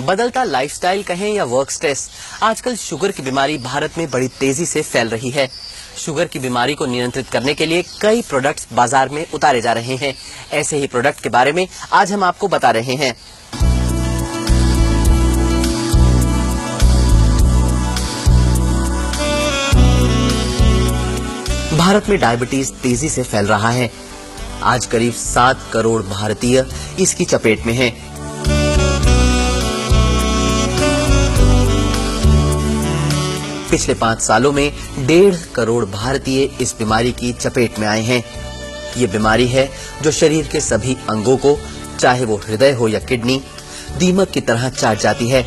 बदलता लाइफस्टाइल कहें या वर्क स्ट्रेस, आजकल शुगर की बीमारी भारत में बड़ी तेजी से फैल रही है। शुगर की बीमारी को नियंत्रित करने के लिए कई प्रोडक्ट्स बाजार में उतारे जा रहे हैं। ऐसे ही प्रोडक्ट के बारे में आज हम आपको बता रहे हैं। भारत में डायबिटीज तेजी से फैल रहा है। आज करीब 7 करोड़ भारतीय इसकी चपेट में हैं। पिछले 5 सालों में 1.5 करोड़ भारतीय इस बीमारी की चपेट में आए हैं। ये बीमारी है जो शरीर के सभी अंगों को, चाहे वो हृदय हो या किडनी, दीमक की तरह चाट जाती है।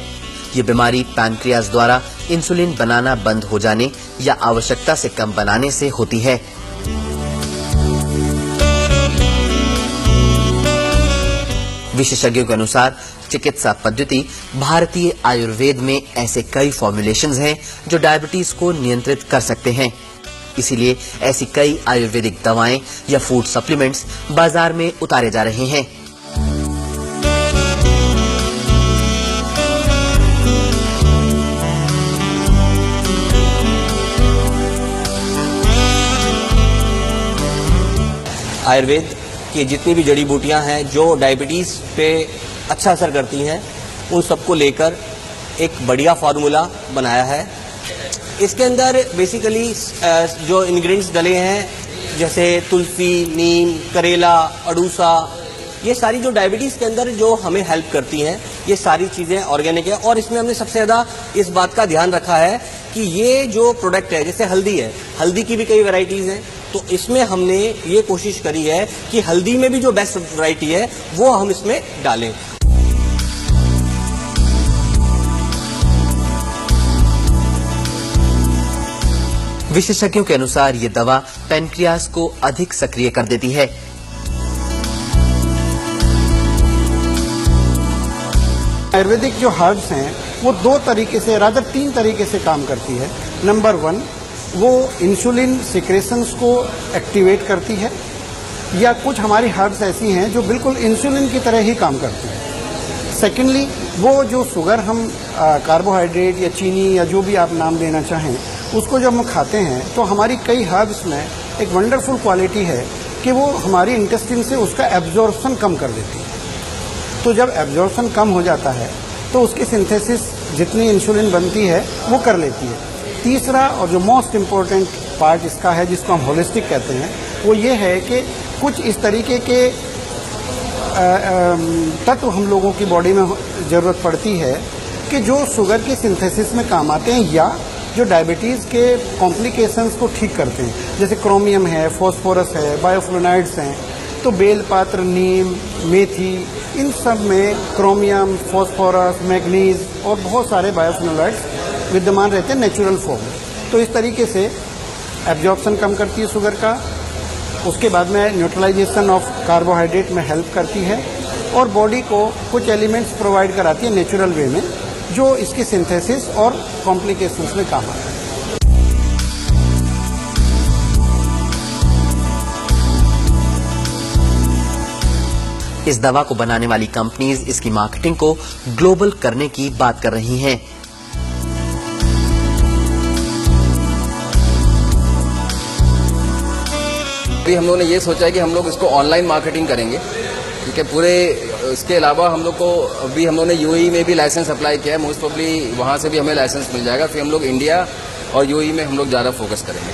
ये बीमारी पैनक्रियाज द्वारा इंसुलिन बनाना बंद हो जाने या आवश्यकता से कम बनाने से होती है। विशेषज्ञों के अनुसार चिकित्सा पद्धति भारतीय आयुर्वेद में ऐसे कई फॉर्मुलेशंस हैं जो डायबिटीज को नियंत्रित कर सकते हैं। इसीलिए ऐसी कई आयुर्वेदिक दवाएं या फूड सप्लीमेंट्स बाजार में उतारे जा रहे हैं। आयुर्वेद की जितनी भी जड़ी बूटियां हैं जो डायबिटीज पे अच्छा असर करती हैं, उन सबको लेकर एक बढ़िया फार्मूला बनाया है। इसके अंदर बेसिकली जो इंग्रेडिएंट्स डले हैं, जैसे तुलसी, नीम, करेला, अड़ूसा, ये सारी जो डायबिटीज के अंदर जो हमें हेल्प करती हैं, ये सारी चीजें ऑर्गेनिक है। और इसमें हमने सबसे ज्यादा इस बात का ध्यान रखा है कि ये जो प्रोडक्ट है, जैसे हल्दी है, हल्दी की भी कई वैरायटीज हैं, तो इसमें हमने ये कोशिश करी है कि हल्दी में भी जो बेस्ट वैरायटी है वो हम इसमें डालें। विशेषज्ञों के अनुसार ये दवा पैनक्रियाज को अधिक सक्रिय कर देती है। आयुर्वेदिक जो हर्ब्स हैं वो 2 तरीके से, रादर 3 तरीके से काम करती है। नंबर 1, वो इंसुलिन सिक्रेशंस को एक्टिवेट करती है, या कुछ हमारी हर्ब्स ऐसी हैं जो बिल्कुल इंसुलिन की तरह ही काम करती हैं। सेकेंडली, वो जो शुगर हम कार्बोहाइड्रेट या चीनी या जो भी आप नाम देना चाहें, उसको जब हम खाते हैं तो हमारी कई हर्ब्स में एक वंडरफुल क्वालिटी है कि वो हमारी इंटेस्टाइन से उसका एब्जॉर्प्शन कम कर देती है। तो जब एब्जॉर्प्शन कम हो जाता है तो उसकी सिंथेसिस जितनी इंसुलिन बनती है वो कर लेती है। तीसरा और जो मोस्ट इम्पोर्टेंट पार्ट इसका है, जिसको हम होलिस्टिक कहते हैं, वो ये है कि कुछ इस तरीके के तत्व हम लोगों की बॉडी में ज़रूरत पड़ती है कि जो शुगर की सिंथेसिस में काम आते हैं या जो डायबिटीज़ के कॉम्प्लिकेशंस को ठीक करते हैं। जैसे क्रोमियम है, फास्फोरस है, बायोफ्लोनाइड्स हैं। तो बेलपत्र, नीम, मेथी, इन सब में क्रोमियम, फास्फोरस, मैग्नीज और बहुत सारे बायोफ्लोनाइड्स विद्यमान रहते हैं नेचुरल फॉर्म में। तो इस तरीके से एब्जॉर्प्शन कम करती है शुगर का, उसके बाद में न्यूट्रलाइजेशन ऑफ कार्बोहाइड्रेट में हेल्प करती है, और बॉडी को कुछ एलिमेंट्स प्रोवाइड कराती है नेचुरल वे में जो इसकी सिंथेसिस और कॉम्प्लिकेशंस में काम आता है। इस दवा को बनाने वाली कंपनीज इसकी मार्केटिंग को ग्लोबल करने की बात कर रही हैं। अभी हम लोगों ने ये सोचा है कि हम लोग इसको ऑनलाइन मार्केटिंग करेंगे, ठीक है। पूरे इसके अलावा हम लोग को अभी हम लोगों ने यूएई में भी लाइसेंस अप्लाई किया है। मोस्ट प्रोबेबली वहाँ से भी हमें लाइसेंस मिल जाएगा। फिर हम लोग इंडिया और यूएई में हम लोग ज़्यादा फोकस करेंगे।